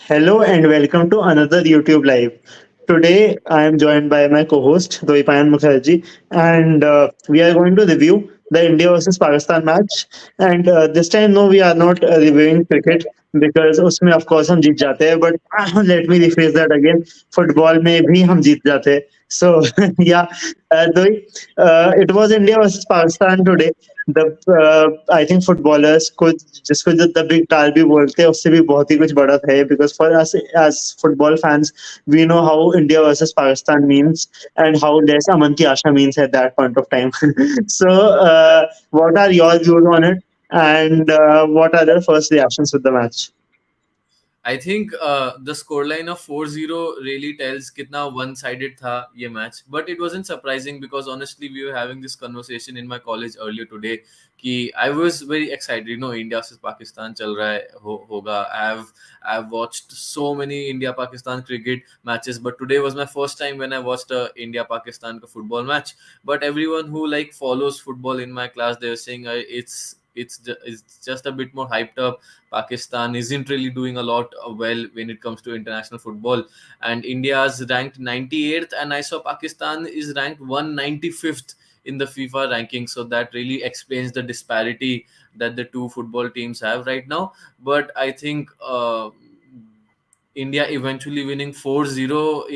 Hello and welcome to another YouTube Live. Today I am joined by my co-host Doipayan Mukherjee, and we are going to review the India versus Pakistan match. And this time, no, we are not reviewing cricket because उसमें of course हम जीत जाते हैं. But let me rephrase that again. Football में भी हम जीत जाते हैं. So yeah, Doi, it was India versus Pakistan today. The I think footballers could जिसको जो द बिग टार भी बोलते हैं उससे भी बहुत ही कुछ बड़ा था because for us as football fans we know how India versus Pakistan means and how less Aman ki Asha means at that point of time so what are your views on it and what are your first reactions with the match I think the scoreline of 4-0 really tells kitna one-sided tha ye match. But it wasn't surprising because honestly we were having this conversation in my college earlier today कि I was very excited. India versus Pakistan चल रहा है होगा. I've watched so many India Pakistan cricket matches, but today was my first time when I watched a India Pakistan football match. But everyone who follows football in my class, they were saying it's just a bit more hyped up. Pakistan isn't really doing a lot well when it comes to international football, and India is ranked 98th, and I saw Pakistan is ranked 195th in the FIFA ranking. So that really explains the disparity that the two football teams have right now. But I think India eventually winning 4-0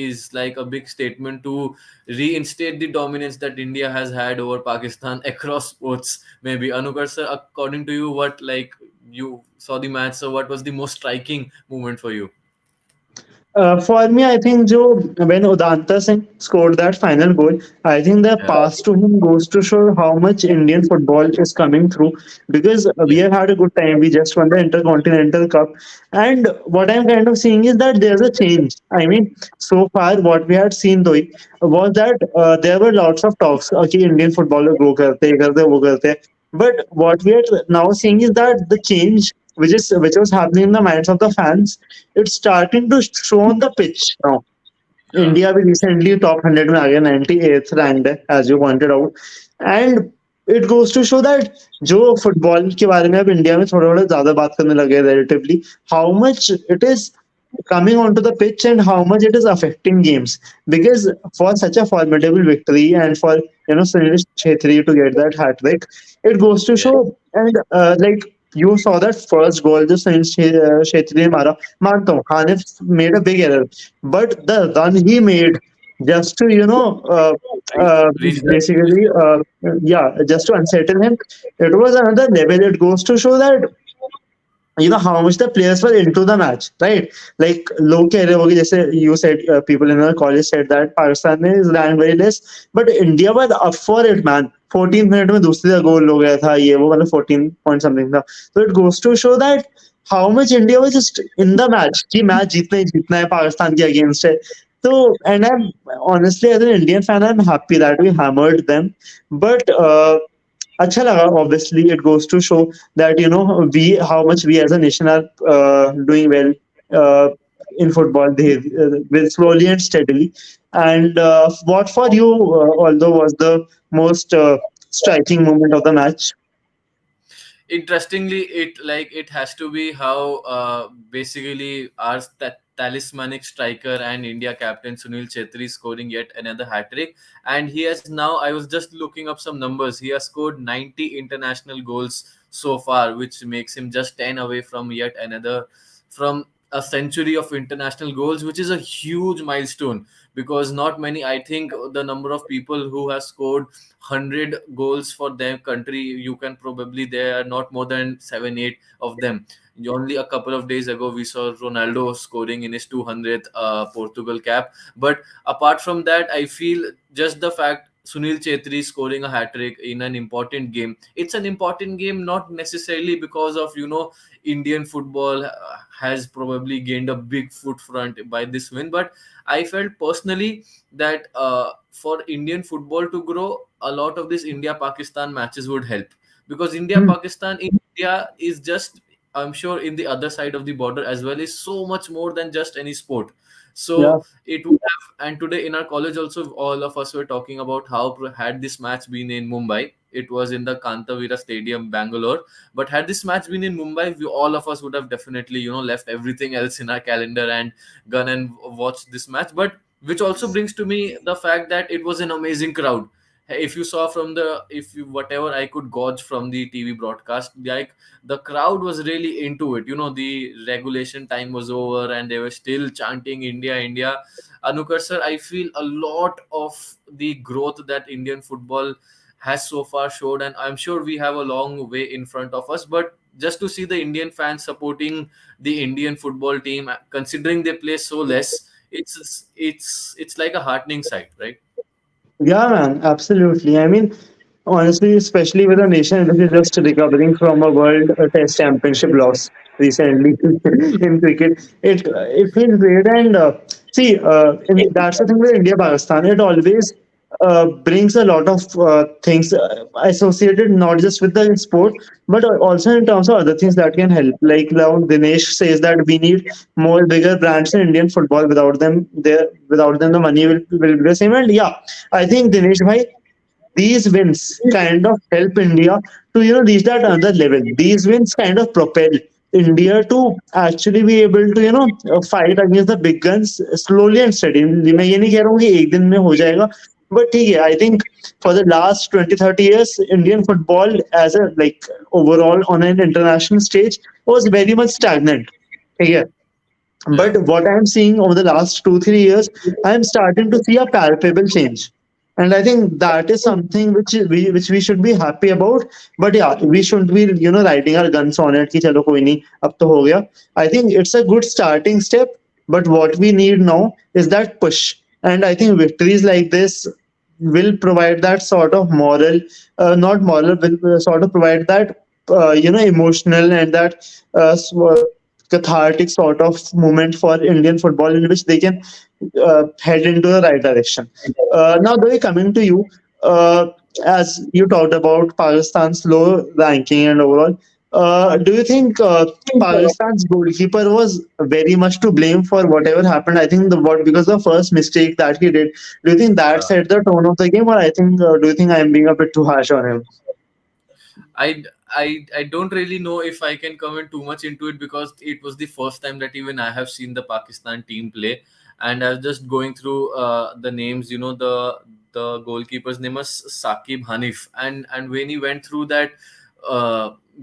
is like a big statement to reinstate the dominance that India has had over Pakistan across sports. Maybe Anukar sir, according to you, what you saw the match, so what was the most striking moment for you? For me, I think Joe, when Udanta Singh scored that final goal, I think the Yeah, pass to him goes to show how much Indian football is coming through because we yeah, have had a good time. We just won the Intercontinental Cup. And what I'm kind of seeing is that there's a change. I mean, so far, what we had seen, though, was that there were lots of talks. Okay, Indian footballer go karte, karte, wo karte. But what we are now seeing is that the change which was happening in the minds of the fans, it's starting to show on the pitch now. yeah, India भी recently top 100 में आ गया 98th ranked है as you pointed out and it goes to show that जो football के बारे में अब India में थोड़ा थोड़ा ज्यादा बात करने लगे relatively how much it is coming onto the pitch and how much it is affecting games because for such a formidable victory and for Sunil Chhetri to get that hat trick it goes to yeah, show and you saw that first goal जो Sunil Chhetri ने मारा मानता हूँ Hanif made a big error but the run he made just to Reach basically yeah just to unsettle him it was another level it goes to show that how much the players were into the match right like लोग कह रहे होंगे जैसे you said people in our college said that Pakistan is ranked very less but India was up for it man 14th minute में दूसरी का गोल हो गया था ये वो मतलब 14 point something था so it goes to show that how much India was just in the match कि मैच जीतना ही जीतना है पाकिस्तान के अगेंस्ट है so and I'm honestly as an Indian fan I'm happy that we hammered them but अच्छा लगा obviously it goes to show that we how much we as a nation are doing well uh, in football they will slowly and steadily and what for you although was the most striking moment of the match. Interestingly, it has to be how basically our talismanic striker and India captain Sunil Chhetri scoring yet another hat trick, and he has now. I was just looking up some numbers. He has scored 90 international goals so far, which makes him just 10 away from yet another from a century of international goals, which is a huge milestone because not many. I think the number of people who have scored 100 goals for their country, you can probably there are not more than 7-8 of them. Only a couple of days ago we saw Ronaldo scoring in his 200th Portugal cap, but apart from that I feel just the fact Sunil Chetri scoring a hat trick in an important game, it's an important game not necessarily because of Indian football has probably gained a big foot front by this win, but I felt personally that for Indian football to grow, a lot of these India Pakistan matches would help because India Hmm. Pakistan in India is just, I'm sure in the other side of the border as well, is so much more than just any sport. Yeah. So it would have, and today in our college also, all of us were talking about how had this match been in Mumbai. it was in the Kantavira Stadium, Bangalore. But had this match been in Mumbai, all of us would have definitely, left everything else in our calendar and gone and watched this match. But which also brings to me the fact that it was an amazing crowd. If you saw from the, if you, whatever I could gauge from the TV broadcast, like the crowd was really into it. The regulation time was over and they were still chanting India, India. Anukar sir, I feel a lot of the growth that Indian football has so far showed, and I'm sure we have a long way in front of us. But just to see the Indian fans supporting the Indian football team, considering they play so less, it's like a heartening sight, right? Yeah, man, absolutely. I mean, honestly, especially with a nation which is just recovering from a World Test Championship loss recently in cricket, it feels great. And see, that's the thing with India Pakistan. It always brings a lot of things associated not just with the sport, but also in terms of other things that can help. Like now, Dinesh says that we need more bigger brands in Indian football. Without them, the money will be the same. And yeah, I think Dinesh bhai, these wins kind of help India to reach that another level. These wins kind of propel India to actually be able to fight against the big guns slowly and steady. मैं ये नहीं कह रहा हूँ कि एक दिन में हो जाएगा, but ठीक है. I think for the last 20-30 years, Indian football as a like overall on an international stage was very much stagnant. ठीक है. Yeah. But what I'm seeing over the last 2-3 years, I'm starting to see a palpable change, and I think that is something which we should be happy about. But yeah, we shouldn't be riding our guns on it. कि चलो कोई नहीं अब तो हो गया. I think it's a good starting step, but what we need now is that push, and I think victories like this will provide that sort of moral, not moral, will sort of provide that emotional and that cathartic sort of moment for Indian football in which they can head into the right direction. Now, Doi, coming to you, as you talked about Pakistan's low ranking and overall, do you think Pakistan's goalkeeper was very much to blame for whatever happened? I think because the first mistake that he did. Do you think that set the tone of the game, or do you think I am being a bit too harsh on him? I don't really know if I can comment too much into it because it was the first time that even I have seen the Pakistan team play, and I was just going through the names. The goalkeeper's name was Saqib Hanif, and when he went through that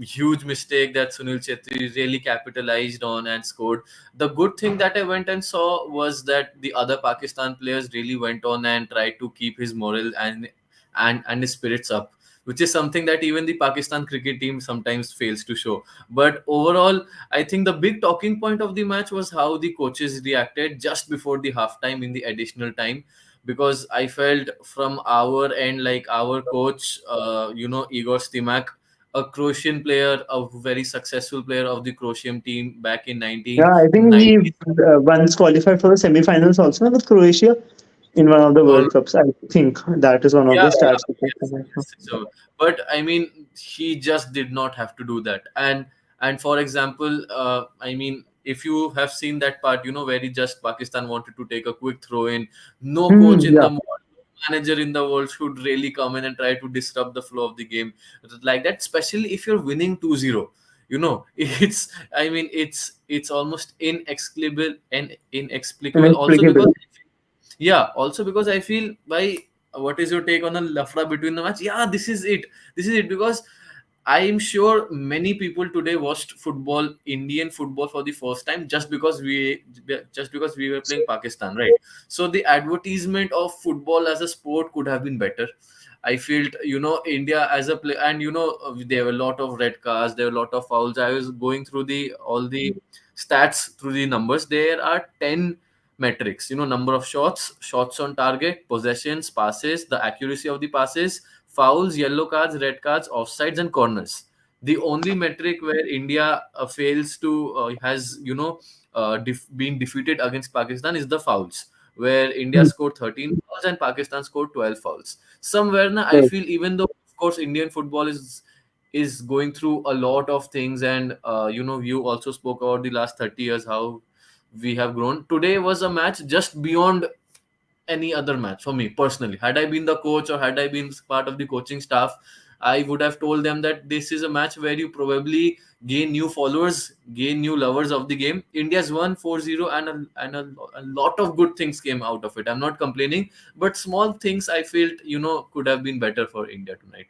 huge mistake that Sunil Chetri really capitalized on and scored. The good thing that I went and saw was that the other Pakistan players really went on and tried to keep his morale and his spirits up, which is something that even the Pakistan cricket team sometimes fails to show. But overall, I think the big talking point of the match was how the coaches reacted just before the halftime in the additional time. Because I felt from our end, like our coach, Igor Stimac, a Croatian player, a very successful player of the Croatian team back in Yeah, I think he 1990. once qualified for the semi-finals also with Croatia in one of the All World Cups. I think that is one of the Yeah, stats. yes, yes. So, but I mean, he just did not have to do that. And for example, I mean, if you have seen that part, where he just Pakistan wanted to take a quick throw in, no coach in Yeah, the world, no manager in the world should really come in and try to disrupt the flow of the game like that, especially if you're winning 2-0. I mean, it's almost inexplicable and inexplicable also because inexplicable. yeah, also because I feel why what is your take on the lafra between the match? Yeah, this is it. This is it because I'm sure many people today watched football, Indian football for the first time just because we were playing Pakistan, right? So the advertisement of football as a sport could have been better. I felt, India as a play, and there were a lot of red cards, there were a lot of fouls. I was going through the all the stats through the numbers. There are 10 metrics, number of shots, shots on target, possessions, passes, the accuracy of the passes, fouls, yellow cards, red cards, offsides, and corners. The only metric where India fails to has been defeated against Pakistan is the fouls, where India scored 13 fouls and Pakistan scored 12 fouls. Somewhere now, I Right. feel even though of course Indian football is going through a lot of things, and you also spoke about the last 30 years how we have grown. Today was a match just beyond any other match for me personally. Had I been the coach or had I been part of the coaching staff, I would have told them that this is a match where you probably gain new followers, gain new lovers of the game. India's won 4-0, and a lot of good things came out of it. I'm not complaining, but small things I felt, could have been better for India tonight.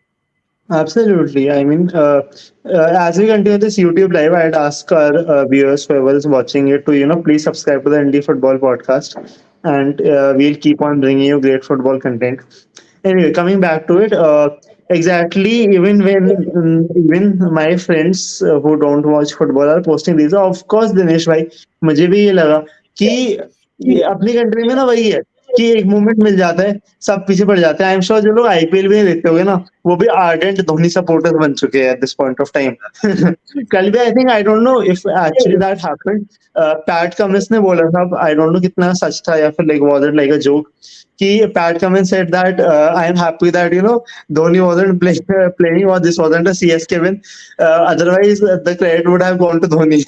Absolutely. I mean, as we continue this YouTube live, I'd ask our viewers, whoever is watching it, to please subscribe to the Indie Football Podcast, and we'll keep on bringing you great football content. Anyway, coming back to it, exactly. Even my friends who don't watch football are posting these. Of course, Dinesh भाई, मुझे भी ये लगा कि ये अपनी country में ना वही है कि एक मोमेंट मिल जाता है, सब पीछे पड़ जाते हैं। आई एम श्योर जो लोग आईपीएल भी नहीं देखते होंगे ना, वो भी आर्डेंट धोनी सपोर्टर्स बन चुके हैं at this point of time. कल भी I think, I don't know if actually that happened, PAT Cummins ने बोला था, आई डोंट नो कितना सच था या फिर like was it like a joke, कि Pat Cummins said that I am happy that Dhoni wasn't playing, or this wasn't a CSK win. Otherwise, the credit would have gone to Dhoni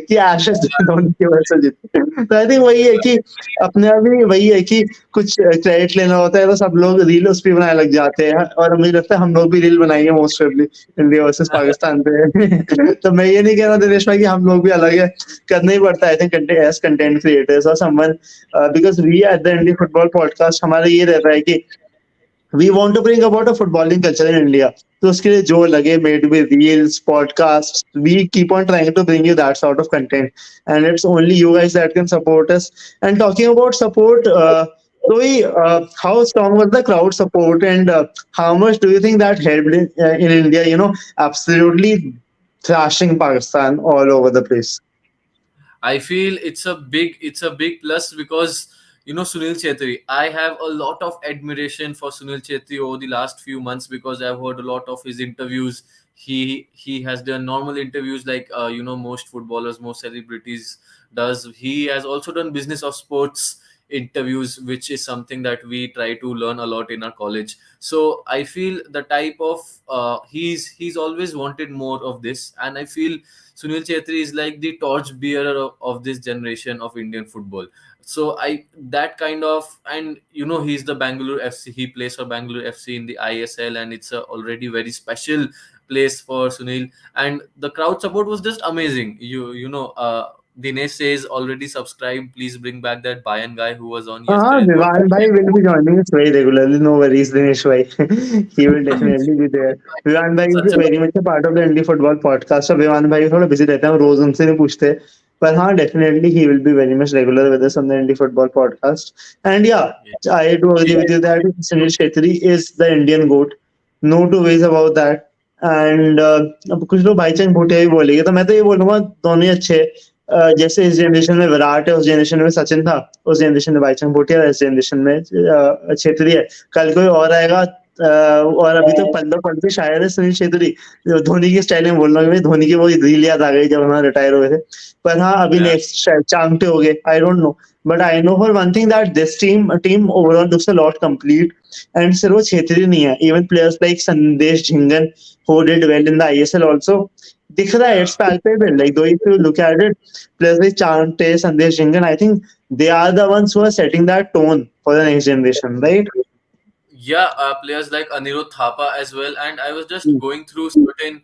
कि Ashes Dhoni की वजह से जीते। तो I think वही है कि अपने आप ही वही है कि कुछ क्रेडिट लेना होता है तो सब लोग रील उस पे बनाने लग जाते हैं, और मुझे लगता है हम लोग भी रील बनाएंगे most probably India versus Pakistan पे। तो मैं ये नहीं कह रहा दिनेश भाई कि हम लोग भी अलग है, करना ही पड़ता है I think as content creators और someone, because we at the Indian football podcast हमारा ये रहता है कि we want to bring about a footballing culture in India. तो उसके लिए जो लगे, made with reels, podcasts, we keep on trying to bring you that sort of content. And it's only you guys that can support us. And talking about support, so how strong was the crowd support, and how much do you think that helped in India, absolutely thrashing Pakistan all over the place? I feel it's a big plus because Sunil Chetri. I have a lot of admiration for Sunil Chetri over the last few months because I've heard a lot of his interviews. He has done normal interviews like most footballers, most celebrities does. He has also done business of sports interviews, which is something that we try to learn a lot in our college. So I feel the type of he's always wanted more of this, and I feel Sunil Chetri is like the torch bearer of this generation of Indian football. So I that kind of, and he's the Bangalore FC. He plays for Bangalore FC in the ISL, and it's a already very special place for Sunil. And the crowd support was just amazing. Dinesh says already subscribed. Please bring back that Bayan guy who was on yesterday. And Vivan Bhai will be joining us very regularly. No worries, Dinesh Bhai. He will definitely be there. Vivan Bhai is such a very much a part of the Indie Football Podcast. So Vivan Bhai थोड़ा busy रहता है, हम रोज उनसे नहीं पूछते। पर हाँ, definitely he will be very much regular with us on the Indie Football Podcast. And yeah, I do agree with you that Sunil Shetty is the Indian GOAT. No two ways about that. And अब कुछ लोग भाईचंद भूटिया भी बोलेंगे, तो मैं तो ये बोलूंगा दोनों ही अच्छे हैं। जैसे इस जनरेशन में विराट है, उस जनरेशन में सचिन था, उस जनरेशन में भाईचंद भूटिया, इस जनरेशन में छेत्री है, कल कोई और आएगा। और अभी तो पंद्रह पंद्रह शायर है सुनील छेत्री। धोनी के स्टाइल में बोल रहा हूँ, भाई धोनी की वो रील याद आ गई जब हमारे रिटायर हुए थे। पर हाँ, अभी Yeah. नेक्स्ट चांगटे हो गए, I don't know, but I know for one thing that this team overall looks a lot complete. And सिर्फ वो छेत्री नहीं है, इवन प्लेयर्स लाइक संदेश Jhingan who did well in the ISL also, दिख रहा है, Yeah. it's palpable. Like though if you look at it, players like Chante, Sandesh Jingan, I think they are the ones who are setting that tone for the next generation, right? Yeah, players like Anirudh Thapa as well. And I was just going through certain,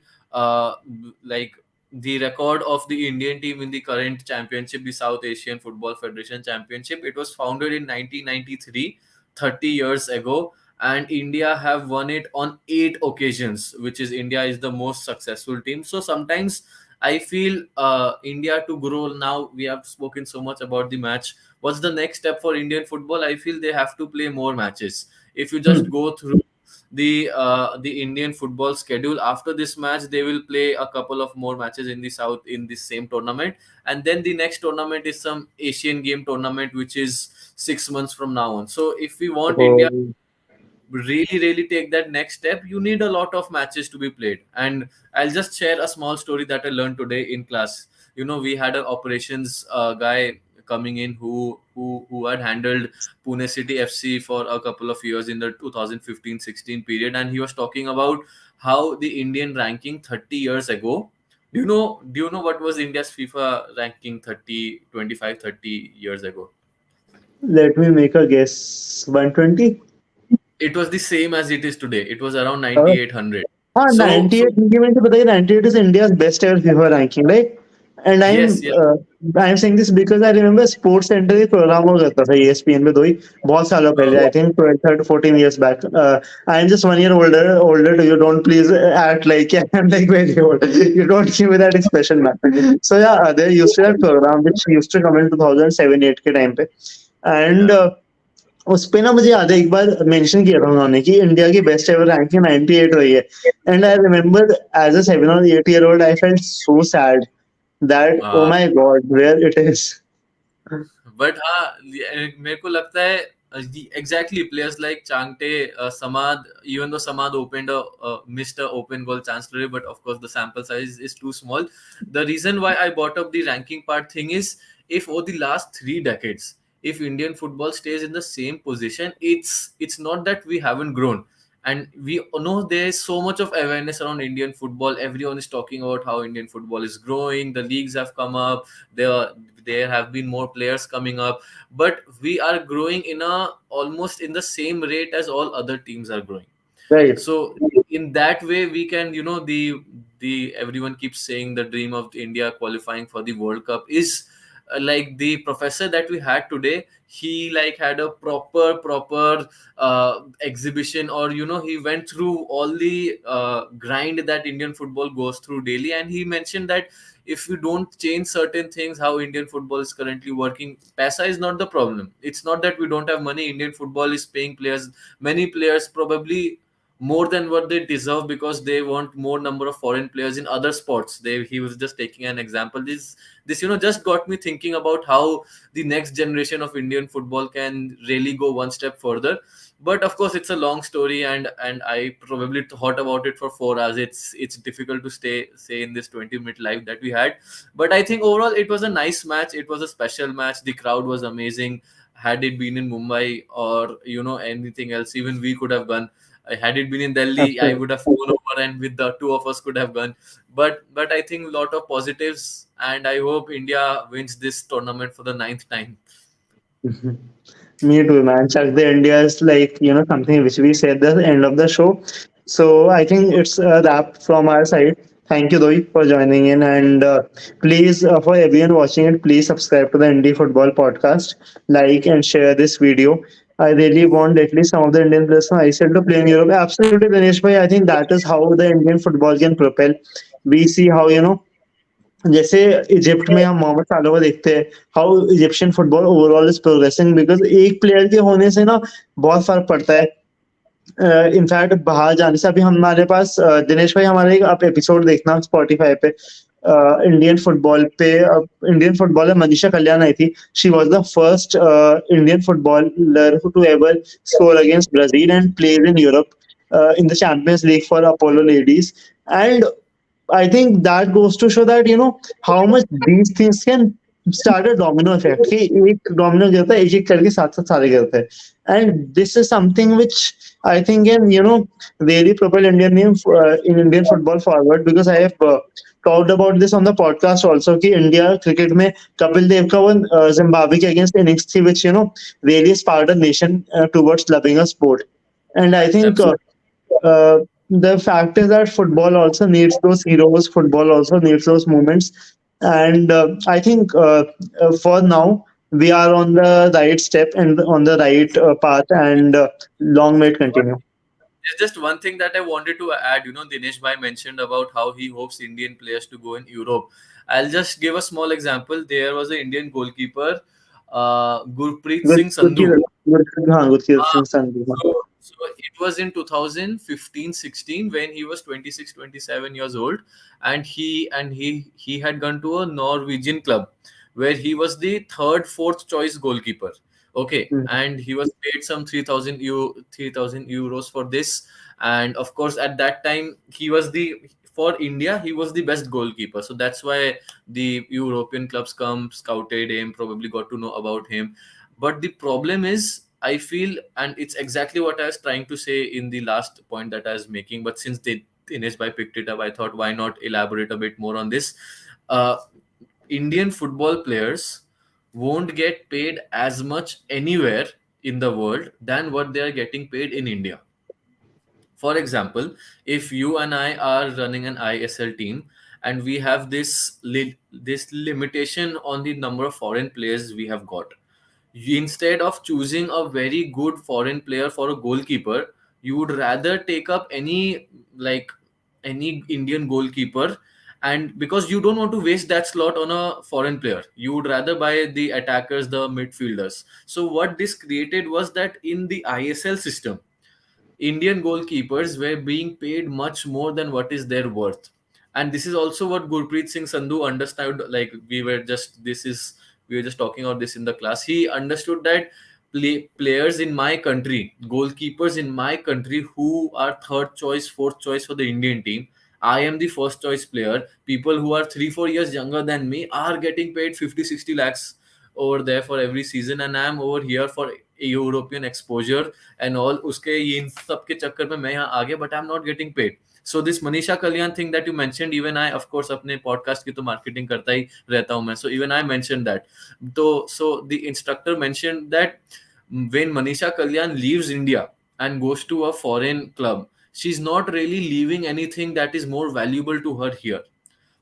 like the record of the Indian team in the current championship, the South Asian Football Federation Championship. It was founded in 1993, 30 years ago, and India have won it on 8 occasions, which is India is the most successful team. So sometimes I feel India to grow now. We have spoken so much about the match. What's the next step for Indian football? I feel they have to play more matches. If you just Hmm. go through the Indian football schedule, after this match they will play a couple of more matches in the south in this same tournament, and then the next tournament is some Asian game tournament which is 6 months from now on. So if we want India Oh, really take that next step, you need a lot of matches to be played. And I'll just share a small story that I learned today in class. We had an operations guy coming in who had handled Pune City FC for a couple of years in the 2015-16 period, and he was talking about how the Indian ranking 30 years ago. Do you know what was India's FIFA ranking 30, 25, 30 years ago? let me make a guess. 120? It was the same as it is today. It was around Uh, 9800. हाँ, So 98 मुझे मैंने पता है 98 is India's best ever FIFA ranking, right? And yes, yes. I'm saying this because I remember Sports Center एक programme हुआ करता था ESPN पे दो ही बहुत सालों पहले, I think 12, 13, 14 years back. I'm just 1 year older to you. Don't please act like I'm like very old. You don't give me that expression, man. So yeah, there used to be a program which used to come in 2007-8 के time पे, and Yeah. उस पे ना मुझे याद है एक बार mention किया था उन्होंने कि इंडिया की बेस्ट एवर रैंकिंग 98 रही है, and I remember as a 7 or 8 year old I felt so sad that oh Uh, my god where it is. But हाँ, मेरे को लगता है exactly players like Changte, Samad, even though Samad opened a missed a open goal chance today, but of course the sample size is too small. The reason why I brought up the ranking part thing is, if over the last 3 decades, if Indian football stays in the same position, it's not that we haven't grown. And we know there is so much of awareness around Indian football. Everyone is talking about how Indian football is growing. The leagues have come up. There have been more players coming up, but we are growing in a almost in the same rate as all other teams are growing. Right, So in that way we can, the everyone keeps saying the dream of India qualifying for the World Cup is, like the professor that we had today, he like had a proper exhibition, or he went through all the grind that Indian football goes through daily, and he mentioned that if you don't change certain things, how Indian football is currently working, paisa is not the problem. It's not that we don't have money. Indian football is paying players, many players probably more than what they deserve, because they want more number of foreign players in other sports. He was just taking an example. This just got me thinking about how the next generation of Indian football can really go one step further. But of course it's a long story, and I probably thought about it for 4 hours. It's difficult to say in this 20-minute live that we had. But I think overall it was a nice match. It was a special match. The crowd was amazing. Had it been in Mumbai or anything else, even we could have gone. Had it been in Delhi, I would absolutely. have flown over, and with the two of us could have gone. But I think a lot of positives, and I hope India wins this tournament for the ninth time. Me too, man. Chuck the India is like, something which we said at the end of the show. So I think it's a wrap from our side. Thank you, Doi, for joining in. And please, for everyone watching it, please subscribe to the Indie Football Podcast, like and share this video. I really want at least some of the Indian players from ISL to play in Europe. Absolutely, Dinesh bhai. I think that is how the Indian football can propel. We see how, जैसे Egypt में हम मोहम्मद सालों को देखते हैं, how Egyptian football overall is progressing because एक player के होने से ना बहुत फर्क पड़ता है। इनफैक्ट बाहर जाने से अभी हमारे पास दिनेश भाई हमारे एक आप एपिसोड देखना स्पॉटिफाई पे, इंडियन फुटबॉल पे, इंडियन फुटबॉलर मनीषा कल्याण आई थी। She was the first Indian footballer to ever score against Brazil and played in Europe in the Champions League for Apollo Ladies. And I think that goes to show that how much these things can start a domino effect. कि एक domino गिरता है, एक-एक करके साथ-साथ सारे गिरते हैं. And this is something which I think can really propel Indian name in Indian football forward, because I have talked about this on the podcast also कि India cricket में कपिल देव का वो Zimbabwe के against innings थी, which really sparked a nation towards loving a sport. And I think Absolutely. uh, the fact is that football also needs those heroes. Football also needs those moments, and I think for now we are on the right step and on the right path, and long may it continue. There's just one thing that I wanted to add. Dinesh Bhai mentioned about how he hopes Indian players to go in Europe. I'll just give a small example. There was an Indian goalkeeper, Gurpreet Good, Singh good, Sandhu. good, Uh, Sandhu. so it was in 2015-16 when he was 26, 27 years old, and he had gone to a Norwegian club where he was the third, fourth choice goalkeeper. Okay, Mhm. and he was paid some 3,000 euros for this, and of course at that time he was the for India he was the best goalkeeper. So that's why the European clubs come scouted him, probably got to know about him. But the problem is, I feel, and it's exactly what I was trying to say in the last point that I was making. But since Dinesh Bhai picked it up, I thought why not elaborate a bit more on this. Uh, Indian football players won't get paid as much anywhere in the world than what they are getting paid in India. For example, if you and I are running an ISL team and we have this limitation on the number of foreign players we have got, instead of choosing a very good foreign player for a goalkeeper, you would rather take up like any Indian goalkeeper, and because you don't want to waste that slot on a foreign player, you would rather buy the attackers, the midfielders. So what this created was that in the ISL system, Indian goalkeepers were being paid much more than what is their worth. And this is also what Gurpreet Singh Sandhu understood. Like we were just talking about this in the class. He understood that players in my country, goalkeepers in my country who are third choice, fourth choice for the Indian team, I am the first choice player. People who are 3-4 years younger than me are getting paid 50-60 lakhs over there for every season, and I'm over here for European exposure and all. उसके इन सब के चक्कर में मैं यहाँ आ गया, but I'm not getting paid. So this Manisha Kalyan thing that you mentioned, even I, of course, अपने podcast की तो marketing करता ही रहता हूँ मैं. So even I mentioned that. So the instructor mentioned that when Manisha Kalyan leaves India and goes to a foreign club, she's not really leaving anything that is more valuable to her here.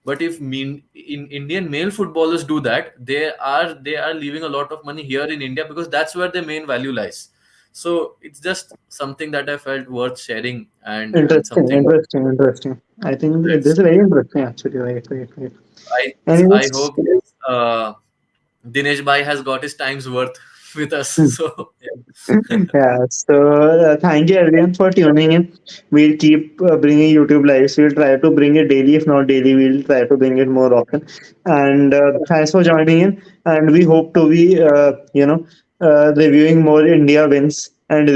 But if in Indian male footballers do that, they are leaving a lot of money here in India because that's where their main value lies. So it's just something that I felt worth sharing, and Interesting, something interesting, interesting. I think this is that's very interesting, actually. Right, right, right. I Anyways, hope Dinesh Bhai has got his time's worth with us. So yeah. yeah, so thank you everyone for tuning in. We'll keep bringing YouTube lives. We'll try to bring it daily. If not daily, we'll try to bring it more often. And thanks for joining in. And we hope to be, reviewing more India wins and,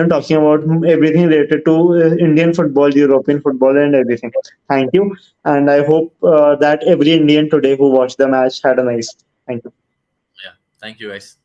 talking about everything related to Indian football, European football, and everything. Thank you. And I hope that every Indian today who watched the match had a nice. Thank you. Yeah. Thank you guys.